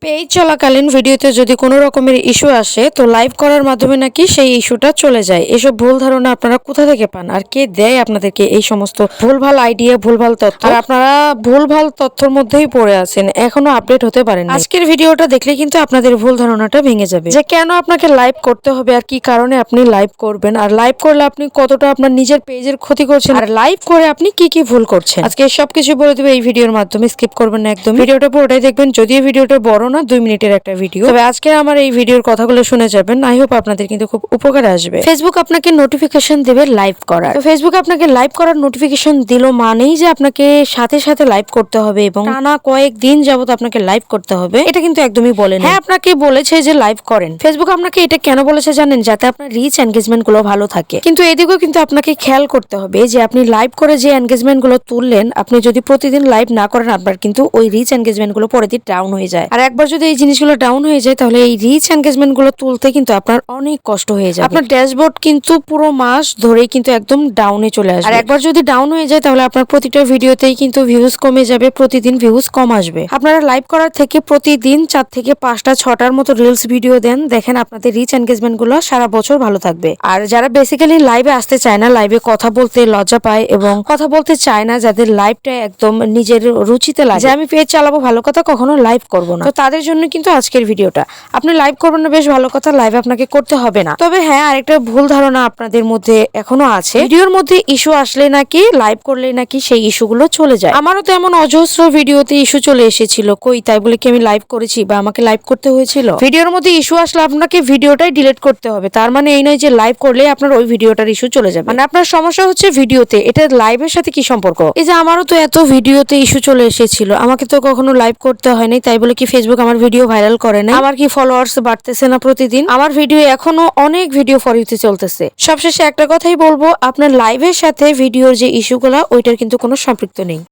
Page চলাকালীন ভিডিওতে যদি কোনো রকমের ইস্যু আসে তো লাইভ করার মাধ্যমে নাকি সেই ইস্যুটা চলে যায়। এসব ভুল ধারণা আপনারা কোথা থেকে পান আর কে দেয় আপনাদেরকে এই সমস্ত ভুলভাল আইডিয়া, ভুলভাল তথ্য? আর আপনারা ভুলভাল তথ্যর মধ্যেই পড়ে আছেন, এখনো আপডেট হতে পারেন। আজকের ভিডিওটা দেখলে কিন্তু আপনাদের ভুল ধারণাটা ভেঙে যাবে যে কেন আপনাকে লাইভ করতে হবে আর কি কারণে আপনি লাইভ করবেন, আর লাইভ করলে আপনি কতটা আপনার নিজের পেজের ক্ষতি করছেন, আর লাইভ করে আপনি কি কি ভুল করছেন। আজকে সবকিছু বলে দেবে এই ভিডিওর মাধ্যমে, স্কিপ করবেন না একদম। ভিডিওটা পুরোটাই দেখবেন, যদিও ভিডিওটা বড় না, 2 মিনিটের একটা ভিডিও, তবে আজকে আমার এই ভিডিওর কথাগুলো শুনে যাবেন। আই হোপ আপনাদের কিন্তু খুব উপকার আসবে। ফেসবুক আপনাকে নোটিফিকেশন দেবে লাইভ করার। তো ফেসবুক আপনাকে লাইভ করার নোটিফিকেশন দিল মানেই যে আপনাকে সাথে সাথে লাইভ করতে হবে এবং টানা কয়েকদিন যাবত আপনাকে লাইভ করতে হবে, এটা কিন্তু একদমই বলেন। হ্যাঁ, আপনাকে বলেছে যে লাইভ করেন। ফেসবুক আপনাকে এটা কেন বলেছে জানেন? যাতে আপনার রিচ এনগেজমেন্ট গুলো ভালো থাকে। কিন্তু এদিকেও কিন্তু আপনাকে খেয়াল করতে হবে যে আপনি লাইভ করে যে এনগেজমেন্ট গুলো তুললেন, আপনি যদি প্রতিদিন লাইভ না করেন, আপনার কিন্তু ওই রিচ এনগেজমেন্ট গুলো পরের দিন ডাউন হয়ে যায়। আর একবার যদি এই জিনিসগুলো ডাউন হয়ে যায়, তাহলে এই রিচ এনগেজমেন্ট গুলো তুলতে কিন্তু আপনার অনেক কষ্ট হয়ে যায়। আপনার ড্যাশবোর্ড কিন্তু পুরো মাস ধরেই কিন্তু একদম ডাউনে চলে আসবে। আর একবার যদি ডাউন হয়ে যায়, তাহলে আপনার প্রতিটা ভিডিওতেই কিন্তু ভিউজ কমে যাবে, প্রতিদিন ভিউজ কম আসবে। আপনারা লাইভ করার থেকে প্রতিদিন 4 থেকে 5টা 6টার মতো রিলস ভিডিও দেন, দেখেন আপনাদের রিচ এনগেজমেন্ট গুলো সারা বছর ভালো থাকবে। আর যারা বেসিক্যালি লাইভে আসতে চায় না, লাইভে কথা বলতে লজ্জা পায় এবং কথা বলতে চায় না, যাদের লাইভটা একদম নিজের রুচিতে লাগে, যে আমি পেজ চালাবো ভালো কথা, কখনো লাইভ করবো না, তো তাদের জন্য কিন্তু আজকের ভিডিওটা। আপনি লাইভ করবেন না, বেশ ভালো কথা, লাইভ আপনাকে করতে হবে না। তবে হ্যাঁ, আরেকটা ভুল ধারণা আপনাদের মধ্যে এখনো আছে, ভিডিওর মধ্যে ইস্যু আসলে নাকি লাইভ করলে নাকি সেই ইস্যুগুলো চলে যায়। আমারও তো এমন অজস্র ভিডিওতে ইস্যু চলে এসেছিল, কই তাই বলে কি আমি লাইভ করেছি বা আমাকে লাইভ করতে হয়েছিল? ভিডিওর মধ্যে ইস্যু আসলে আপনাকে ভিডিওটাই ডিলিট করতে হবে, তার মানে এই নয় যে লাইভ করলে আপনার ওই ভিডিওটার ইস্যু চলে যাবে। মানে আপনার সমস্যা হচ্ছে ভিডিওতে, এটা লাইভের সাথে কি সম্পর্ক? এই যে আমারও তো এত ভিডিওতে ইস্যু চলে এসেছিল, আমাকে তো কখনো লাইভ করতে হয়নি, তাই বলে কি ফেসবুক আমার ভিডিও ভাইরাল করে না? আমার কি ফলোয়ার্স বাড়তেছে না প্রতিদিন? আমার ভিডিও এখনো অনেক ভিডিও ফর ইউতে চলতেছে। সবশেষে একটা কথাই বলবো, আপনার লাইভের সাথে ভিডিওর যে ইস্যুগুলা, ওইটার কিন্তু কোনো সম্পৃক্ত নেই।